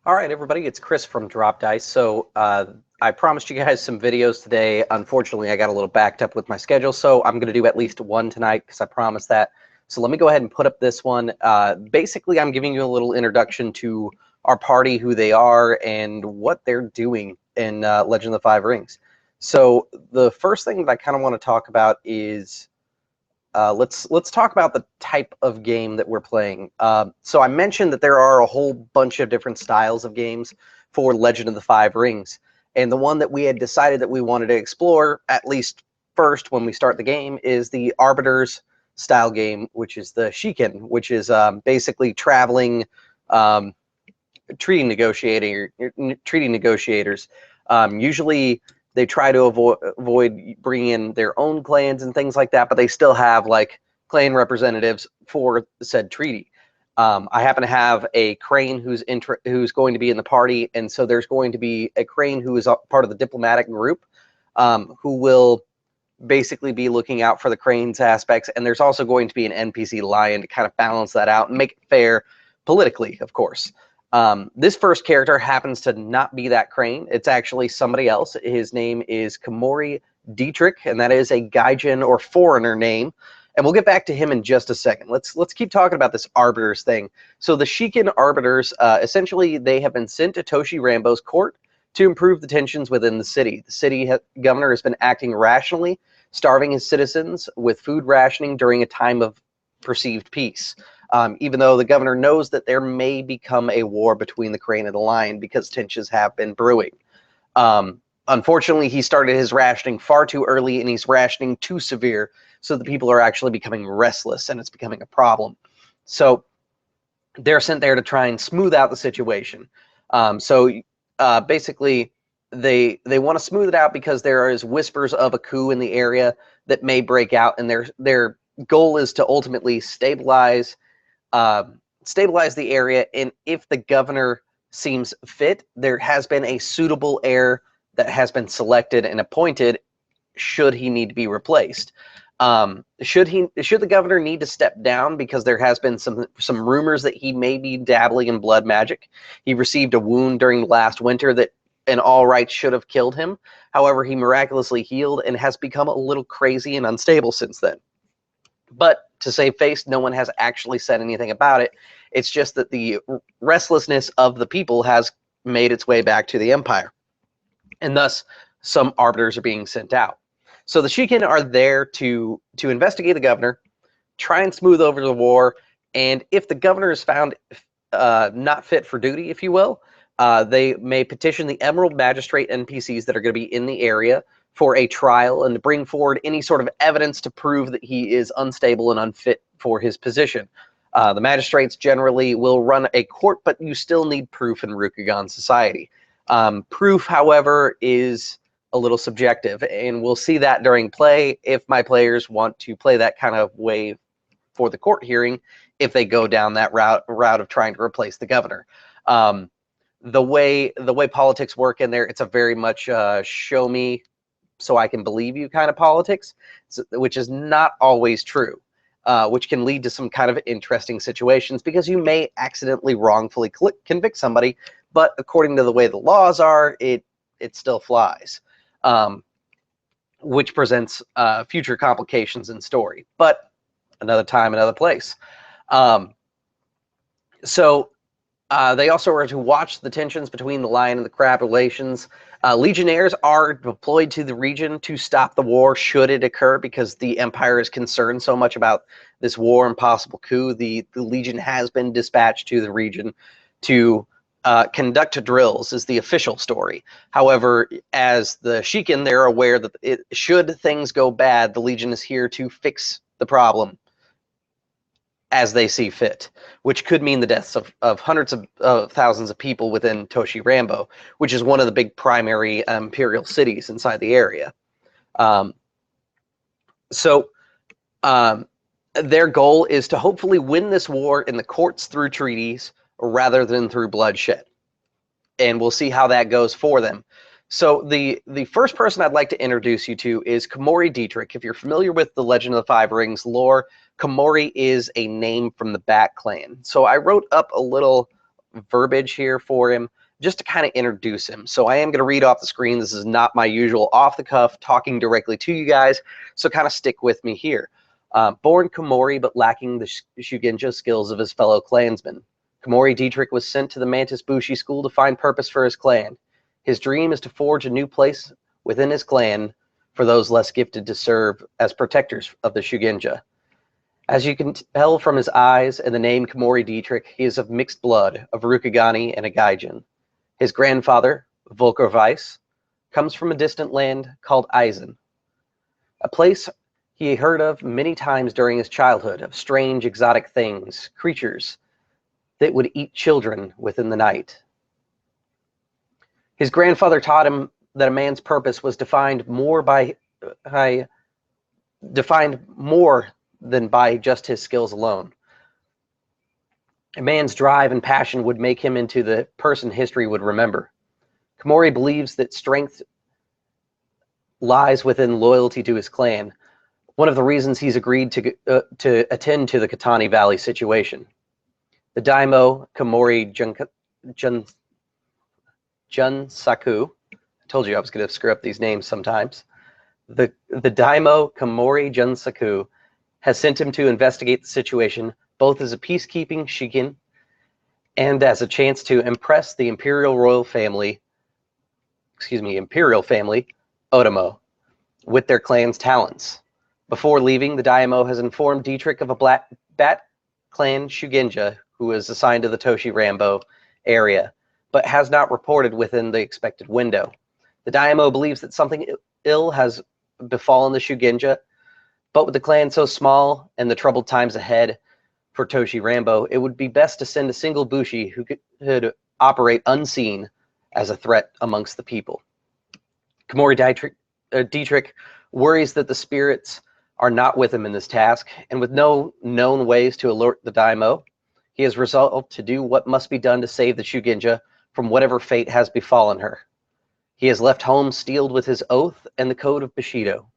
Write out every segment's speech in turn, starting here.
All right, everybody, it's Chris from Drop Dice. I promised you guys some videos today. Unfortunately, I got a little backed up with my schedule, so I'm going to do at least one tonight because I promised that. So let me go ahead and put up this one. Basically, I'm giving you a little introduction to our party, who they are, and what they're doing in Legend of the Five Rings. So the first thing that I kind of want to talk about is let's talk about the type of game that we're playing. So I mentioned that there are a whole bunch of different styles of games for Legend of the Five Rings, and the one that we had decided that we wanted to explore, at least first when we start the game, is the Arbiters style game, which is the Shiken, which is basically traveling treaty negotiators. Usually they try to avoid bringing in their own clans and things like that, but they still have like clan representatives for said treaty. I happen to have a crane who's going to be in the party, and so there's going to be a crane who is part of the diplomatic group, who will basically be looking out for the crane's aspects, and there's also going to be an NPC lion to kind of balance that out and make it fair politically, of course. This first character happens to not be that crane. It's actually somebody else. His name is Komori Dietrich, and that is a Gaijin or foreigner name. And we'll get back to him in just a second. Let's keep talking about this Arbiters thing. So the Shiken Arbiters, essentially, they have been sent to Toshi Rambo's court to improve the tensions within the city. The city governor has been acting rationally, starving his citizens with food rationing during a time of perceived peace. Even though the governor knows that there may become a war between the crane and the lion because tensions have been brewing. Unfortunately, he started his rationing far too early, and he's rationing too severe, so the people are actually becoming restless, and it's becoming a problem. So they're sent there to try and smooth out the situation. Basically, they want to smooth it out because there is whispers of a coup in the area that may break out, and their goal is to ultimately stabilize the area. And if the governor seems fit, there has been a suitable heir that has been selected and appointed should he need to be replaced. Should the governor need to step down because there has been some rumors that he may be dabbling in blood magic. He received a wound during last winter that in all rights should have killed him. However, he miraculously healed and has become a little crazy and unstable since then. But to save face, no one has actually said anything about it. It's just that the restlessness of the people has made its way back to the empire, and thus some arbiters are being sent out. So the Shiken are there to investigate the governor, try and smooth over the war, and if the governor is found not fit for duty, if you will, they may petition the Emerald Magistrate NPCs that are going to be in the area for a trial and to bring forward any sort of evidence to prove that he is unstable and unfit for his position. The magistrates generally will run a court, but you still need proof in Rukugan society. Proof, however, is a little subjective, and we'll see that during play if my players want to play that kind of way for the court hearing, if they go down that route of trying to replace the governor. The way politics work in there, it's a very much show me so I can believe you kind of politics, which is not always true, which can lead to some kind of interesting situations because you may accidentally wrongfully convict somebody, but according to the way the laws are, it still flies, which presents future complications in story. But another time, another place. They also are to watch the tensions between the lion and the crab relations. Legionnaires are deployed to the region to stop the war should it occur because the Empire is concerned so much about this war and possible coup. The Legion has been dispatched to the region to conduct drills is the official story. However, as the Shiken, they're aware that should things go bad, the Legion is here to fix the problem as they see fit, which could mean the deaths of hundreds of thousands of people within Toshi Rambo, which is one of the big primary imperial cities inside the area. Their goal is to hopefully win this war in the courts through treaties rather than through bloodshed. And we'll see how that goes for them. So the first person I'd like to introduce you to is Komori Dietrich. If you're familiar with the Legend of the Five Rings lore, Komori is a name from the Bat clan. So I wrote up a little verbiage here for him just to kind of introduce him. So I am going to read off the screen. This is not my usual off-the-cuff talking directly to you guys, so kind of stick with me here. Born Komori, but lacking the Shugenja skills of his fellow clansmen, Komori Dietrich was sent to the Mantis Bushi school to find purpose for his clan. His dream is to forge a new place within his clan for those less gifted to serve as protectors of the Shugenja. As you can tell from his eyes and the name Komori Dietrich, he is of mixed blood of Rukagani and a Gaijin. His grandfather, Volker Weiss, comes from a distant land called Eisen, a place he heard of many times during his childhood, of strange exotic things, creatures that would eat children within the night. His grandfather taught him that a man's purpose was defined more than by just his skills alone. A man's drive and passion would make him into the person history would remember. Komori believes that strength lies within loyalty to his clan, one of the reasons he's agreed to attend to the Katani Valley situation. The daimyo Komori Junsaku, I told you I was going to screw up these names sometimes. The daimyo Komori Junsaku has sent him to investigate the situation, both as a peacekeeping shikin and as a chance to impress the imperial family, Otomo, with their clan's talents. Before leaving, the daimyo has informed Dietrich of a Bat clan Shugenja who is assigned to the Toshi Rambo area, but has not reported within the expected window. The daimyo believes that something ill has befallen the Shugenja, but with the clan so small and the troubled times ahead for Toshi Rambo, it would be best to send a single Bushi who could operate unseen as a threat amongst the people. Komori Dietrich worries that the spirits are not with him in this task, and with no known ways to alert the daimyo, he has resolved to do what must be done to save the Shugenja from whatever fate has befallen her. He has left home steeled with his oath and the code of Bushido.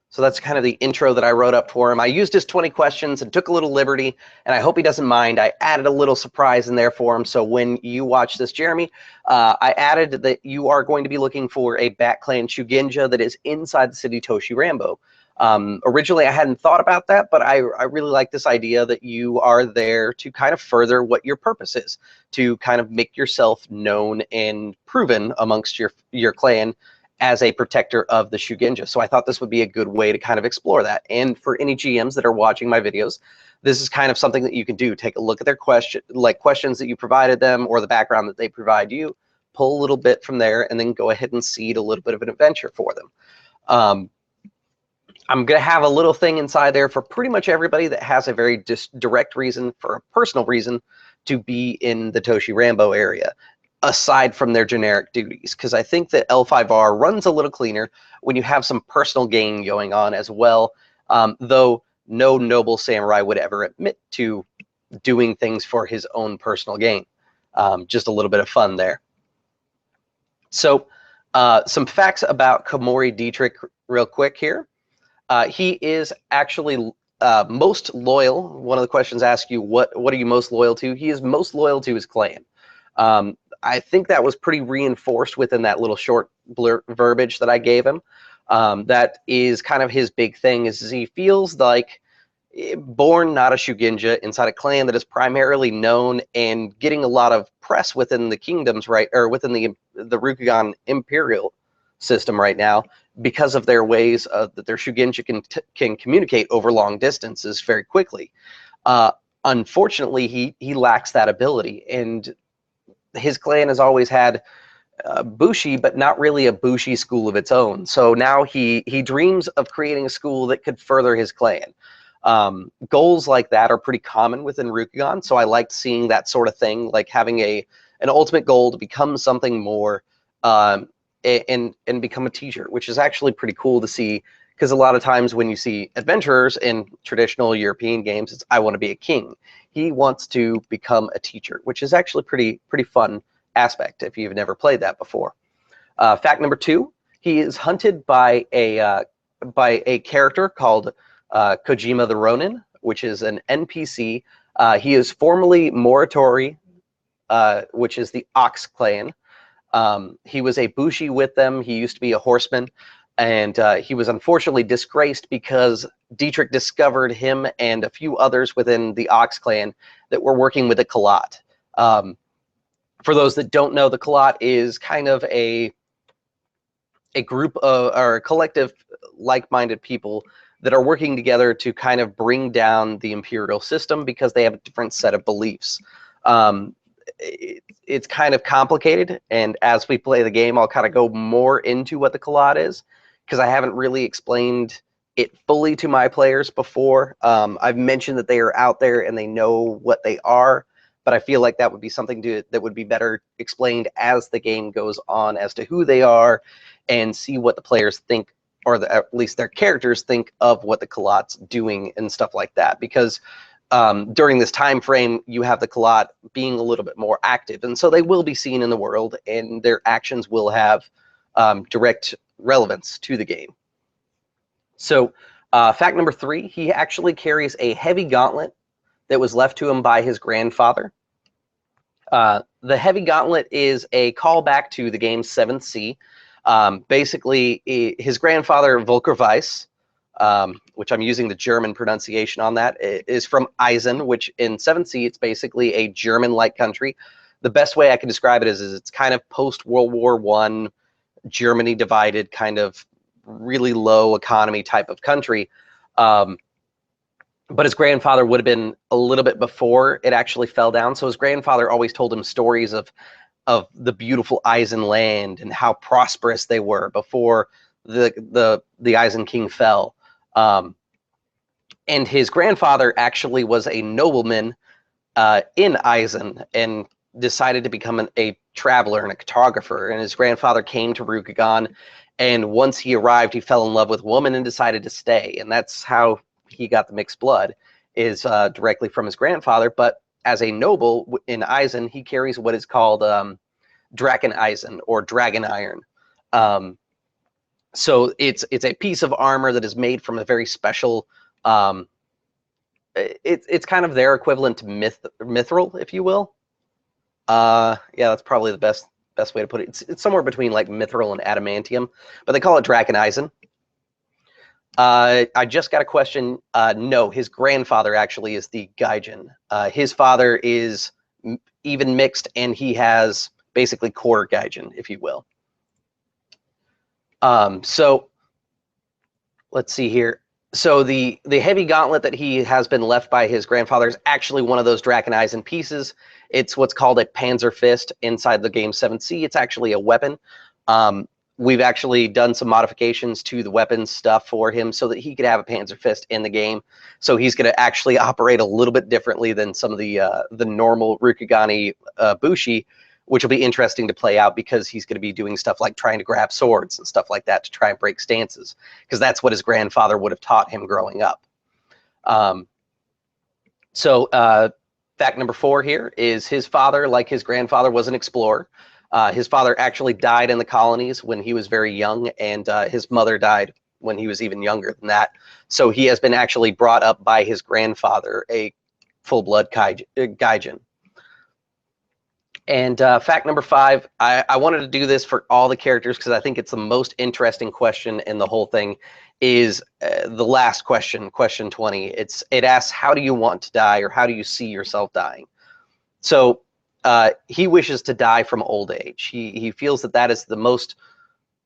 So that's kind of the intro that I wrote up for him. I used his 20 questions and took a little liberty, and I hope he doesn't mind. I added a little surprise in there for him. So when you watch this, Jeremy, I added that you are going to be looking for a Bat Clan Shugenja that is inside the city Toshi Rambo. Originally, I hadn't thought about that, but I really like this idea that you are there to kind of further what your purpose is, to kind of make yourself known and proven amongst your clan as a protector of the Shugenja. So I thought this would be a good way to kind of explore that. And for any GMs that are watching my videos, this is kind of something that you can do. Take a look at their questions that you provided them or the background that they provide you, pull a little bit from there, and then go ahead and seed a little bit of an adventure for them. I'm going to have a little thing inside there for pretty much everybody that has a very direct reason, for a personal reason, to be in the Toshi Rambo area, aside from their generic duties, because I think that L5R runs a little cleaner when you have some personal gain going on as well, though no noble samurai would ever admit to doing things for his own personal gain. Just a little bit of fun there. So some facts about Komori Dietrich real quick here. He is actually most loyal. One of the questions asks you, what are you most loyal to? He is most loyal to his clan. I think that was pretty reinforced within that little short verbiage that I gave him. That is kind of his big thing, is he feels like born not a Shugenja inside a clan that is primarily known and getting a lot of press within the kingdoms, right, or within the Rukugan imperial system right now, because of their ways that their Shugenja can communicate over long distances very quickly. Unfortunately, he lacks that ability, and his clan has always had Bushi, but not really a Bushi school of its own. So now he dreams of creating a school that could further his clan. Goals like that are pretty common within Rukugan, so I liked seeing that sort of thing, like having an ultimate goal to become something more and become a teacher, which is actually pretty cool to see, because a lot of times when you see adventurers in traditional European games, it's I want to be a king. He wants to become a teacher, which is actually pretty fun aspect if you've never played that before. Fact number 2, he is hunted by a character called Kojima the Ronin, which is an NPC He is formerly Moritori, which is the Ox clan. He was a Bushi with them. He used to be a horseman, and he was unfortunately disgraced because Dietrich discovered him and a few others within the Ox clan that were working with the Kalat. For those that don't know, the Kalat is kind of a group of, or a collective like-minded people that are working together to kind of bring down the imperial system because they have a different set of beliefs. It's kind of complicated, and as we play the game, I'll kind of go more into what the Kalat is, because I haven't really explained it fully to my players before. I've mentioned that they are out there and they know what they are, but I feel like that would be something that would be better explained as the game goes on as to who they are and see what the players think, or at least their characters think of what the Kalat's doing and stuff like that. Because during this time frame, you have the Kalat being a little bit more active, and so they will be seen in the world, and their actions will have direct relevance to the game. So fact number 3, he actually carries a heavy gauntlet that was left to him by his grandfather. The heavy gauntlet is a callback to the game's 7th Sea. Basically, his grandfather, Volker Weiss, which I'm using the German pronunciation on that, is from Eisen, which in 7th Sea, it's basically a German-like country. The best way I can describe it is it's kind of post-World War I, Germany divided, kind of really low economy type of country. But his grandfather would have been a little bit before it actually fell down. So his grandfather always told him stories of the beautiful Eisen land and how prosperous they were before the Eisen king fell. And his grandfather actually was a nobleman in Eisen and decided to become a traveler and a cartographer. And his grandfather came to Rukagan, and once he arrived, he fell in love with a woman and decided to stay. And that's how he got the mixed blood, is directly from his grandfather. But as a noble in Eisen, he carries what is called Draken Eisen, or dragon iron. So it's a piece of armor that is made from a very special. It's kind of their equivalent to mithril, if you will. Yeah, that's probably the best way to put it. It's somewhere between like mithril and adamantium, but they call it Draken Eisen. I just got a question. No, his grandfather actually is the Gaijin. His father is even mixed, and he has basically quarter Gaijin, if you will. So let's see here. So the heavy gauntlet that he has been left by his grandfather is actually one of those Draken Eisen pieces. It's what's called a Panzer Fist inside the game 7th Sea. It's actually a weapon. We've actually done some modifications to the weapons stuff for him so that he could have a Panzer Fist in the game. So he's going to actually operate a little bit differently than some of the normal Rukagani Bushi, which will be interesting to play out, because he's going to be doing stuff like trying to grab swords and stuff like that to try and break stances, because that's what his grandfather would have taught him growing up. Fact number 4 here is his father, like his grandfather, was an explorer. His father actually died in the colonies when he was very young, and his mother died when he was even younger than that. So he has been actually brought up by his grandfather, a full-blood Gaijin. And fact number 5, I wanted to do this for all the characters because I think it's the most interesting question in the whole thing, is the last question, question 20. It asks, how do you want to die, or how do you see yourself dying? So he wishes to die from old age. He feels that is the most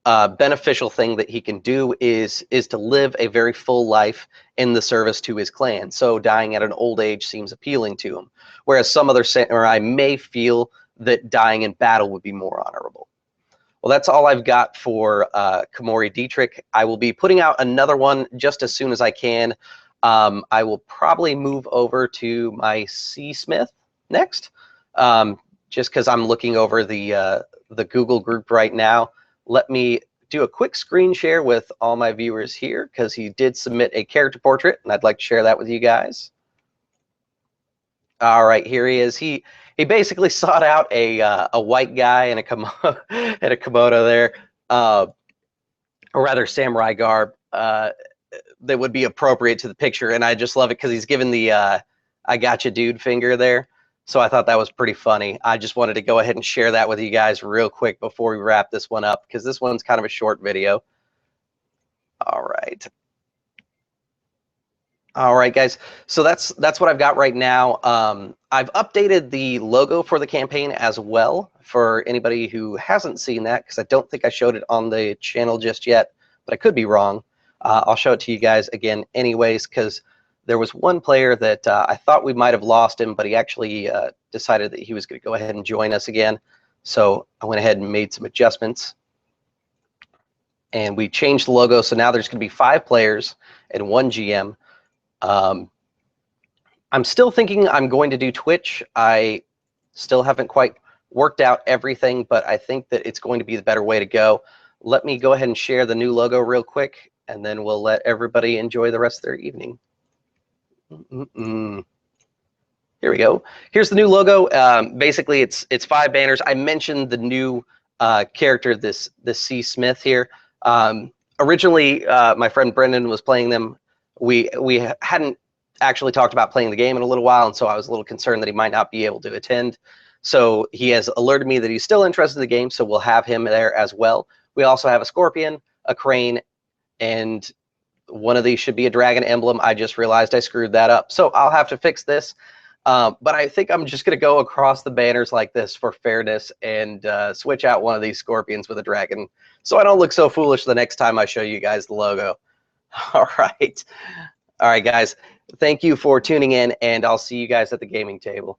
beneficial thing that he can do, is to live a very full life in the service to his clan. So dying at an old age seems appealing to him, whereas some other samurai may feel that dying in battle would be more honorable. Well, that's all I've got for Komori Dietrich. I will be putting out another one just as soon as I can. I will probably move over to my C-Smith next, just because I'm looking over the Google group right now. Let me do a quick screen share with all my viewers here, because he did submit a character portrait, and I'd like to share that with you guys. All right, here he is. He basically sought out a white guy in a kimono, there, or rather samurai garb, that would be appropriate to the picture. And I just love it because he's given the I got you, dude finger there. So I thought that was pretty funny. I just wanted to go ahead and share that with you guys real quick before we wrap this one up, because this one's kind of a short video. All right. All right, guys. So that's what I've got right now. I've updated the logo for the campaign as well for anybody who hasn't seen that, because I don't think I showed it on the channel just yet, but I could be wrong. I'll show it to you guys again anyways, because there was one player that I thought we might have lost him, but he actually decided that he was going to go ahead and join us again. So I went ahead and made some adjustments. And we changed the logo, so now there's going to be 5 players and 1 GM. I'm still thinking I'm going to do Twitch. I still haven't quite worked out everything, but I think that it's going to be the better way to go. Let me go ahead and share the new logo real quick, and then we'll let everybody enjoy the rest of their evening. Here we go. Here's the new logo. Basically, it's 5 banners. I mentioned the new character, this C. Smith here. Originally, my friend Brendan was playing them. We hadn't actually talked about playing the game in a little while, and so I was a little concerned that he might not be able to attend. So he has alerted me that he's still interested in the game, so we'll have him there as well. We also have a scorpion, a crane, and one of these should be a dragon emblem. I just realized I screwed that up, so I'll have to fix this. But I think I'm just going to go across the banners like this for fairness and switch out one of these scorpions with a dragon, so I don't look so foolish the next time I show you guys the logo. All right, guys. Thank you for tuning in, and I'll see you guys at the gaming table.